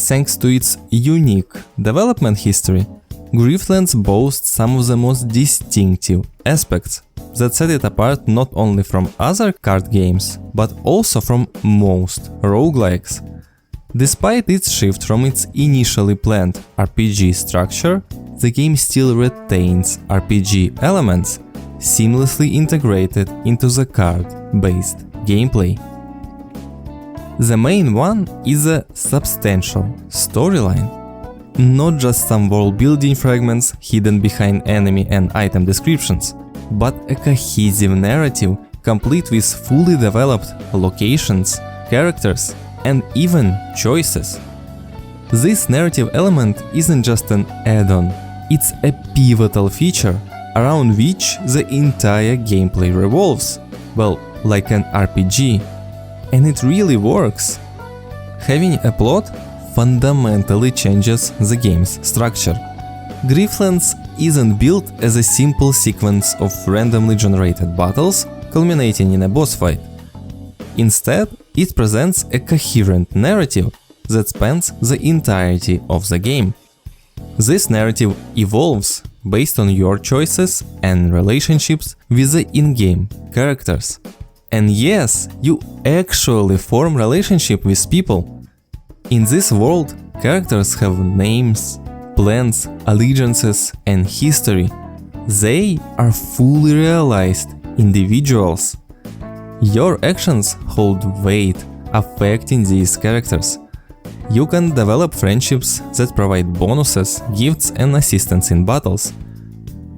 Thanks to its unique development history, Griftlands boasts some of the most distinctive aspects that set it apart not only from other card games, but also from most roguelikes. Despite its shift from its initially planned RPG structure, the game still retains RPG elements seamlessly integrated into the card-based gameplay. The main one is a substantial storyline. Not just some world-building fragments hidden behind enemy and item descriptions, but a cohesive narrative complete with fully developed locations, characters, and even choices. This narrative element isn't just an add-on, it's a pivotal feature around which the entire gameplay revolves, well, like an RPG. And it really works. Having a plot fundamentally changes the game's structure. Griftlands isn't built as a simple sequence of randomly generated battles culminating in a boss fight. Instead, it presents a coherent narrative that spans the entirety of the game. This narrative evolves based on your choices and relationships with the in-game characters. And yes, you actually form relationship with people. In this world, characters have names, plans, allegiances, and history. They are fully realized individuals. Your actions hold weight, affecting these characters. You can develop friendships that provide bonuses, gifts, and assistance in battles.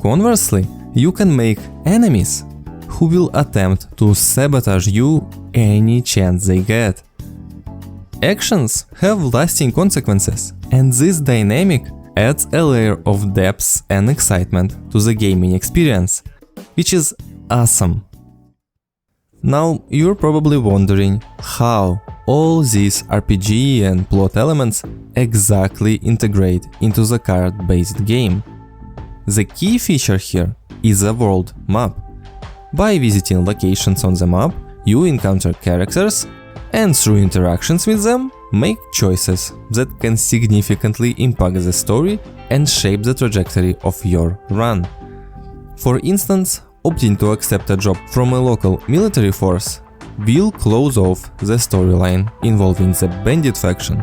Conversely, you can make enemies who will attempt to sabotage you any chance they get. Actions have lasting consequences, and this dynamic adds a layer of depth and excitement to the gaming experience, which is awesome. Now you're probably wondering how all these RPG and plot elements exactly integrate into the card-based game. The key feature here is a world map. By visiting locations on the map, you encounter characters and through interactions with them, make choices that can significantly impact the story and shape the trajectory of your run. For instance, opting to accept a job from a local military force will close off the storyline involving the bandit faction,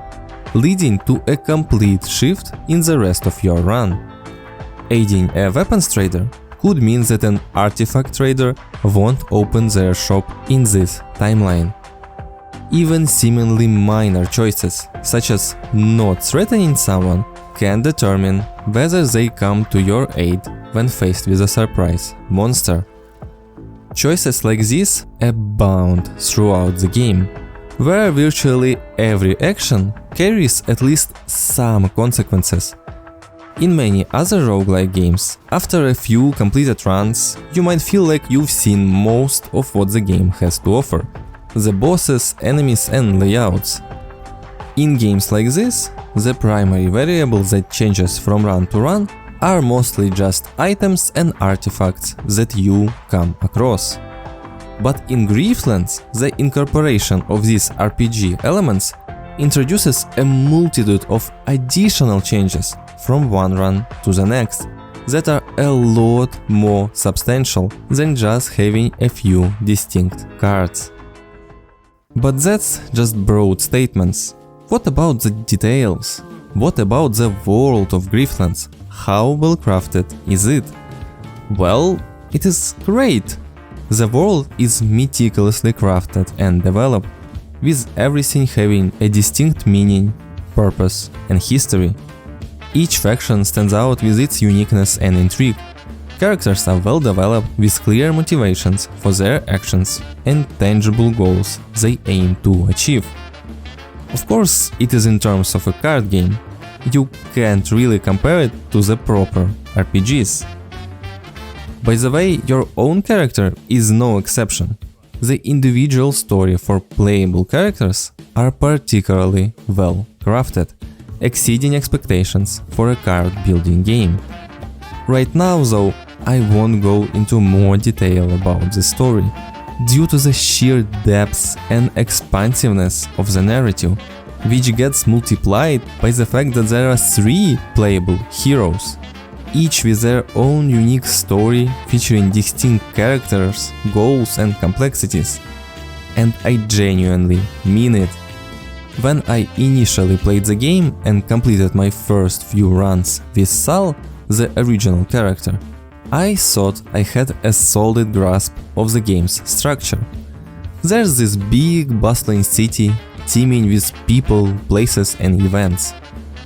leading to a complete shift in the rest of your run. Aiding a weapons trader could mean that an artifact trader won't open their shop in this timeline. Even seemingly minor choices, such as not threatening someone, can determine whether they come to your aid when faced with a surprise monster. Choices like this abound throughout the game, where virtually every action carries at least some consequences. In many other roguelike games, after a few completed runs, you might feel like you've seen most of what the game has to offer. The bosses, enemies, and layouts. In games like this, the primary variable that changes from run to run are mostly just items and artifacts that you come across. But in Griftlands, the incorporation of these RPG elements introduces a multitude of additional changes from one run to the next that are a lot more substantial than just having a few distinct cards. But that's just broad statements. What about the details? What about the world of Griftlands? How well crafted is it? Well, it is great. The world is meticulously crafted and developed, with everything having a distinct meaning, purpose, and history. Each faction stands out with its uniqueness and intrigue. Characters are well developed with clear motivations for their actions and tangible goals they aim to achieve. Of course, it is in terms of a card game. You can't really compare it to the proper RPGs. By the way, your own character is no exception. The individual story for playable characters are particularly well crafted, exceeding expectations for a card building game. Right now though, I won't go into more detail about the story, due to the sheer depth and expansiveness of the narrative, which gets multiplied by the fact that there are 3 playable heroes, each with their own unique story featuring distinct characters, goals and complexities. And I genuinely mean it. When I initially played the game and completed my first few runs with Sal, the original character, I thought I had a solid grasp of the game's structure. There's this big, bustling city, teeming with people, places and events,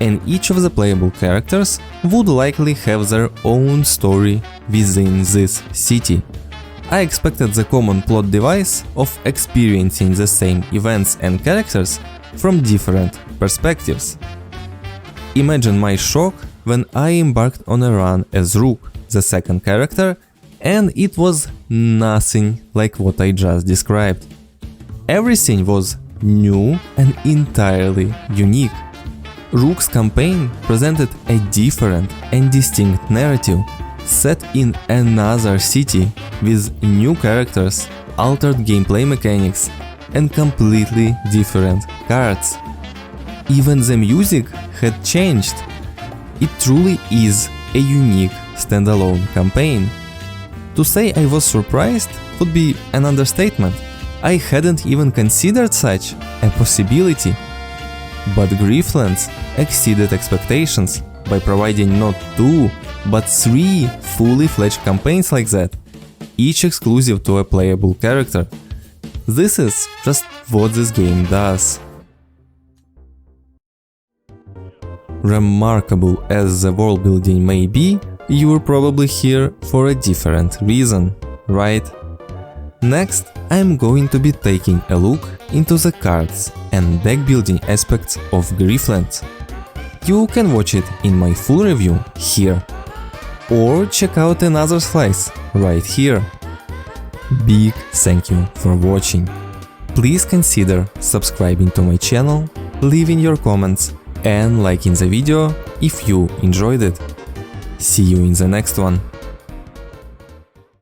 and each of the playable characters would likely have their own story within this city. I expected the common plot device of experiencing the same events and characters from different perspectives. Imagine my shock when I embarked on a run as Rook, the second character, and it was nothing like what I just described. Everything was new and entirely unique. Rook's campaign presented a different and distinct narrative, set in another city with new characters, altered gameplay mechanics, and completely different cards. Even the music had changed. It truly is a unique standalone campaign. To say I was surprised would be an understatement. I hadn't even considered such a possibility. But Griftlands exceeded expectations by providing not 2, but 3 fully fledged campaigns like that, each exclusive to a playable character. This is just what this game does. Remarkable as the world building may be, you're probably here for a different reason, right? Next, I'm going to be taking a look into the cards and deck building aspects of Griftlands. You can watch it in my full review here, or check out another slice right here. Big thank you for watching. Please consider subscribing to my channel, leaving your comments and liking the video if you enjoyed it. See you in the next one.